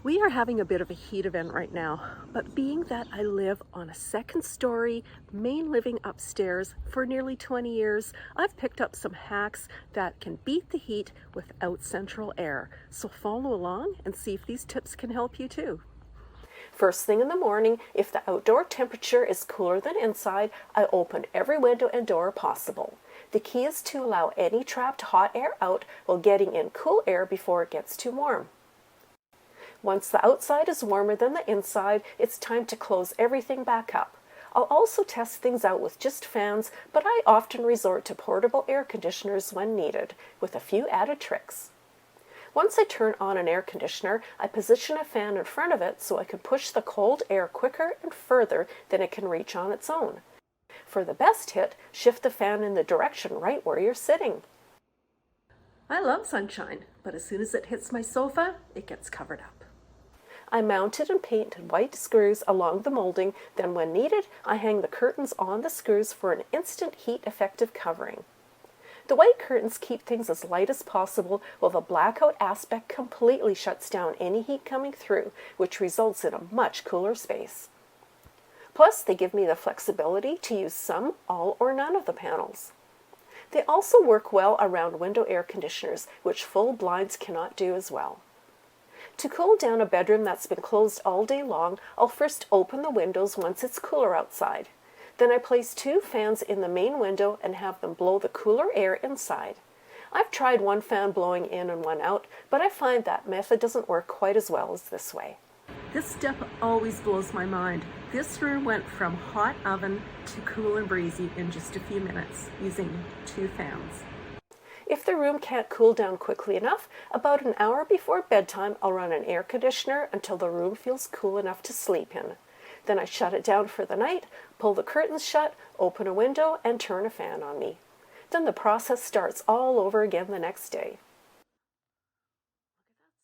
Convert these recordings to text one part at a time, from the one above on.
We are having a bit of a heat event right now, but being that I live on a second story, main living upstairs for nearly 20 years, I've picked up some hacks that can beat the heat without central air. So follow along and see if these tips can help you too. First thing in the morning, if the outdoor temperature is cooler than inside, I open every window and door possible. The key is to allow any trapped hot air out while getting in cool air before it gets too warm. Once the outside is warmer than the inside, it's time to close everything back up. I'll also test things out with just fans, but I often resort to portable air conditioners when needed, with a few added tricks. Once I turn on an air conditioner, I position a fan in front of it so I can push the cold air quicker and further than it can reach on its own. For the best hit, shift the fan in the direction right where you're sitting. I love sunshine, but as soon as it hits my sofa, it gets covered up. I mounted and painted white screws along the molding, then when needed, I hang the curtains on the screws for an instant heat-effective covering. The white curtains keep things as light as possible, while the blackout aspect completely shuts down any heat coming through, which results in a much cooler space. Plus, they give me the flexibility to use some, all, or none of the panels. They also work well around window air conditioners, which full blinds cannot do as well. To cool down a bedroom that's been closed all day long, I'll first open the windows once it's cooler outside. Then I place 2 fans in the main window and have them blow the cooler air inside. I've tried one fan blowing in and one out, but I find that method doesn't work quite as well as this way. This step always blows my mind. This room went from hot oven to cool and breezy in just a few minutes using 2 fans. If the room can't cool down quickly enough, about an hour before bedtime, I'll run an air conditioner until the room feels cool enough to sleep in. Then I shut it down for the night, pull the curtains shut, open a window, and turn a fan on me. Then the process starts all over again the next day.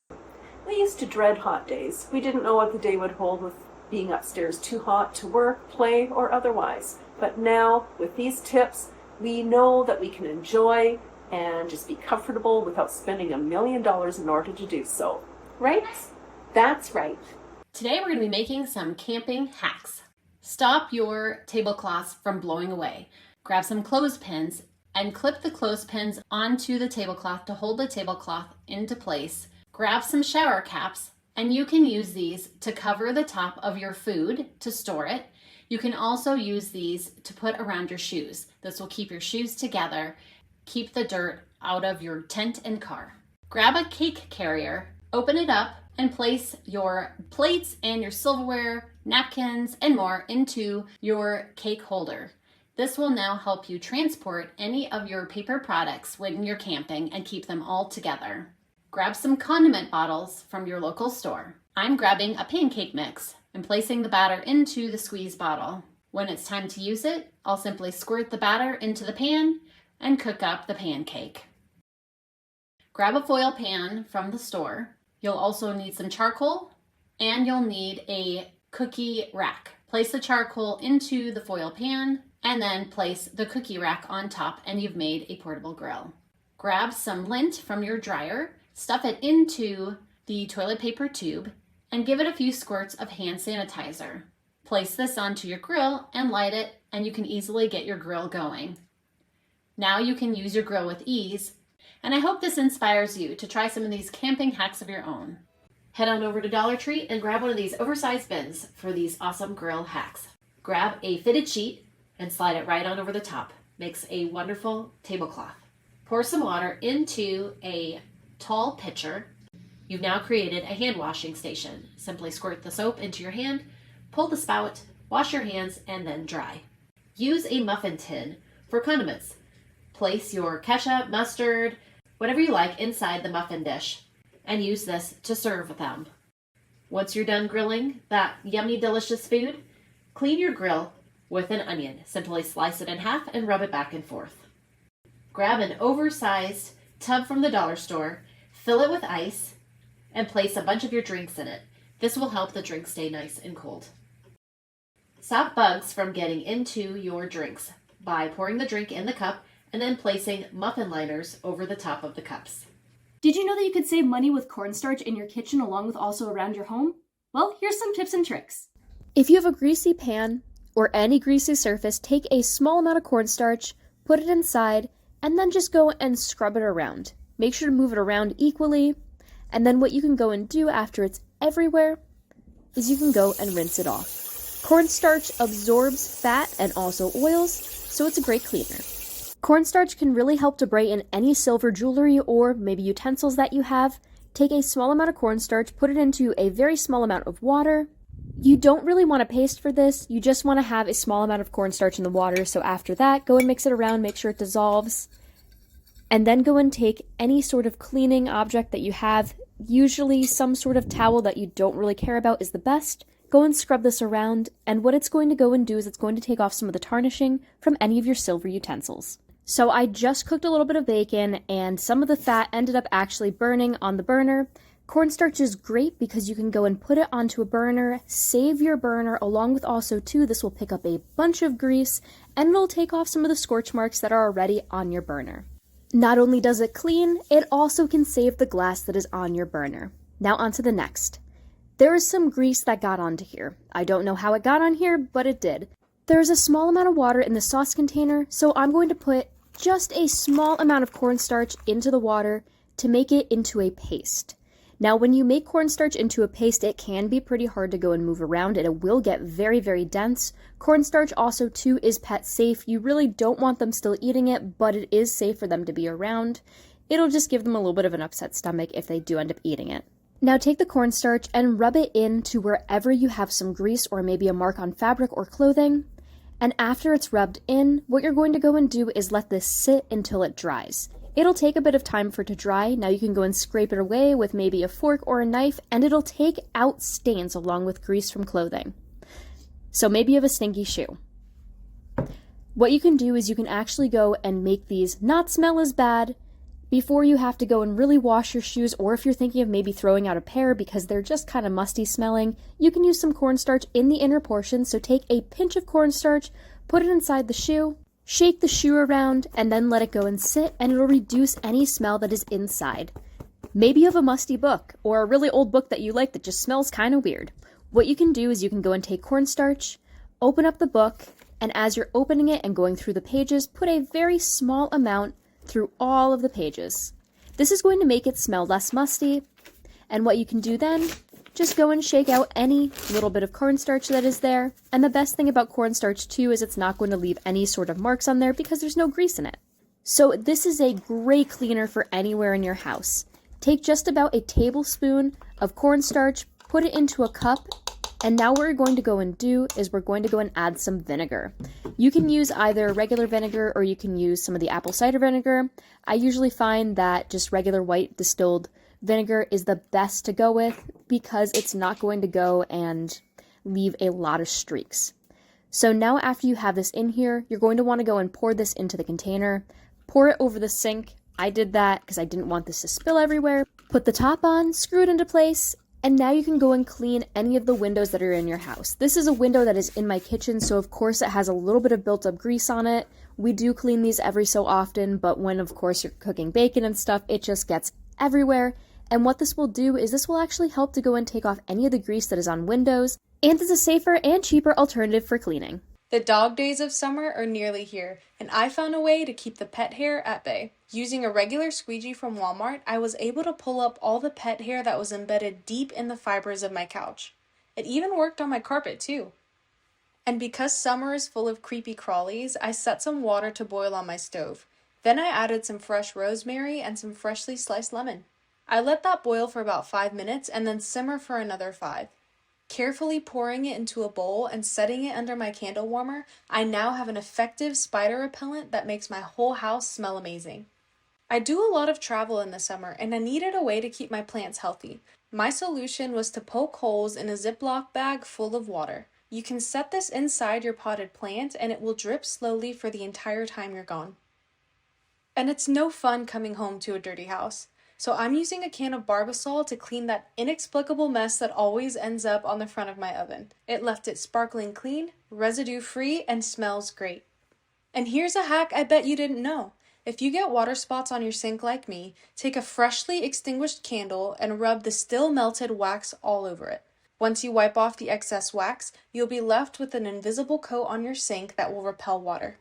I used to dread hot days. We didn't know what the day would hold with being upstairs too hot to work, play, or otherwise. But now, with these tips, we know that we can enjoy and just be comfortable without spending $1 million in order to do so. Right? That's right. Today we're going to be making some camping hacks. Stop your tablecloths from blowing away. Grab some clothespins and clip the clothespins onto the tablecloth to hold the tablecloth into place. Grab some shower caps, and you can use these to cover the top of your food to store it. You can also use these to put around your shoes. This will keep your shoes together, keep the dirt out of your tent and car. Grab a cake carrier, open it up, and place your plates and your silverware, napkins, and more into your cake holder. This will now help you transport any of your paper products when you're camping and keep them all together. Grab some condiment bottles from your local store. I'm grabbing a pancake mix and placing the batter into the squeeze bottle. When it's time to use it, I'll simply squirt the batter into the pan and cook up the pancake. Grab a foil pan from the store. You'll also need some charcoal, and you'll need a cookie rack. Place the charcoal into the foil pan and then place the cookie rack on top, and you've made a portable grill. Grab some lint from your dryer, stuff it into the toilet paper tube, and give it a few squirts of hand sanitizer. Place this onto your grill and light it, and you can easily get your grill going. Now you can use your grill with ease, and I hope this inspires you to try some of these camping hacks of your own. Head on over to Dollar Tree and grab one of these oversized bins for these awesome grill hacks. Grab a fitted sheet and slide it right on over the top. Makes a wonderful tablecloth. Pour some water into a tall pitcher. You've now created a hand washing station. Simply squirt the soap into your hand, pull the spout, wash your hands, and then dry. Use a muffin tin for condiments. Place your ketchup, mustard, whatever you like inside the muffin dish, and use this to serve them. Once you're done grilling that yummy, delicious food, clean your grill with an onion. Simply slice it in half and rub it back and forth. Grab an oversized tub from the dollar store, fill it with ice, and place a bunch of your drinks in it. This will help the drink stay nice and cold. Stop bugs from getting into your drinks by pouring the drink in the cup and then placing muffin liners over the top of the cups. Did you know that you could save money with cornstarch in your kitchen along with also around your home? Well, here's some tips and tricks. If you have a greasy pan or any greasy surface, take a small amount of cornstarch, put it inside, and then just go and scrub it around. Make sure to move it around equally, and then what you can go and do after it's everywhere is you can go and rinse it off. Cornstarch absorbs fat and also oils, so it's a great cleaner. Cornstarch can really help to brighten any silver jewelry or maybe utensils that you have. Take a small amount of cornstarch, put it into a very small amount of water. You don't really want a paste for this, you just want to have a small amount of cornstarch in the water, so after that, go and mix it around, make sure it dissolves, and then go and take any sort of cleaning object that you have. Usually some sort of towel that you don't really care about is the best. Go and scrub this around, and what it's going to go and do is it's going to take off some of the tarnishing from any of your silver utensils. So I just cooked a little bit of bacon, and some of the fat ended up actually burning on the burner. Cornstarch is great because you can go and put it onto a burner, save your burner, along with also too, this will pick up a bunch of grease, and it'll take off some of the scorch marks that are already on your burner. Not only does it clean, it also can save the glass that is on your burner. Now on to the next. There is some grease that got onto here. I don't know how it got on here, but it did. There is a small amount of water in the sauce container, so I'm going to put just a small amount of cornstarch into the water to make it into a paste. Now, when you make cornstarch into a paste, it can be pretty hard to go and move around, and it will get very, very dense. Cornstarch also, too, is pet safe. You really don't want them still eating it, but it is safe for them to be around. It'll just give them a little bit of an upset stomach if they do end up eating it. Now take the cornstarch and rub it into wherever you have some grease or maybe a mark on fabric or clothing. And after it's rubbed in, what you're going to go and do is let this sit until it dries. It'll take a bit of time for it to dry. Now you can go and scrape it away with maybe a fork or a knife, and it'll take out stains along with grease from clothing. So maybe you have a stinky shoe. What you can do is you can actually go and make these not smell as bad before you have to go and really wash your shoes, or if you're thinking of maybe throwing out a pair because they're just kind of musty smelling, you can use some cornstarch in the inner portion. So take a pinch of cornstarch, put it inside the shoe, shake the shoe around, and then let it go and sit, and it'll reduce any smell that is inside. Maybe you have a musty book or a really old book that you like that just smells kind of weird. What you can do is you can go and take cornstarch, open up the book, and as you're opening it and going through the pages, put a very small amount through all of the pages. This is going to make it smell less musty, and what you can do then, just go and shake out any little bit of cornstarch that is there. And the best thing about cornstarch too is it's not going to leave any sort of marks on there because there's no grease in it. So this is a great cleaner for anywhere in your house. Take just about a tablespoon of cornstarch, put it into a cup, and now what we're going to go and do is we're going to go and add some vinegar. You can use either regular vinegar or you can use some of the apple cider vinegar. I usually find that just regular white distilled vinegar is the best to go with because it's not going to go and leave a lot of streaks. So now after you have this in here, you're going to want to go and pour this into the container. Pour it over the sink. I did that because I didn't want this to spill everywhere. Put the top on, screw it into place, and now you can go and clean any of the windows that are in your house. This is a window that is in my kitchen, so of course it has a little bit of built up grease on it. We do clean these every so often, but when of course you're cooking bacon and stuff, it just gets everywhere. And what this will do is this will actually help to go and take off any of the grease that is on windows, and is a safer and cheaper alternative for cleaning. The dog days of summer are nearly here, and I found a way to keep the pet hair at bay. Using a regular squeegee from Walmart, I was able to pull up all the pet hair that was embedded deep in the fibers of my couch. It even worked on my carpet too. And because summer is full of creepy crawlies, I set some water to boil on my stove. Then I added some fresh rosemary and some freshly sliced lemon. I let that boil for about 5 minutes and then simmer for another 5. Carefully pouring it into a bowl and setting it under my candle warmer, I now have an effective spider repellent that makes my whole house smell amazing. I do a lot of travel in the summer and I needed a way to keep my plants healthy. My solution was to poke holes in a Ziploc bag full of water. You can set this inside your potted plant and it will drip slowly for the entire time you're gone. And it's no fun coming home to a dirty house. So I'm using a can of Barbasol to clean that inexplicable mess that always ends up on the front of my oven. It left it sparkling clean, residue free, and smells great. And here's a hack I bet you didn't know. If you get water spots on your sink like me, take a freshly extinguished candle and rub the still melted wax all over it. Once you wipe off the excess wax, you'll be left with an invisible coat on your sink that will repel water.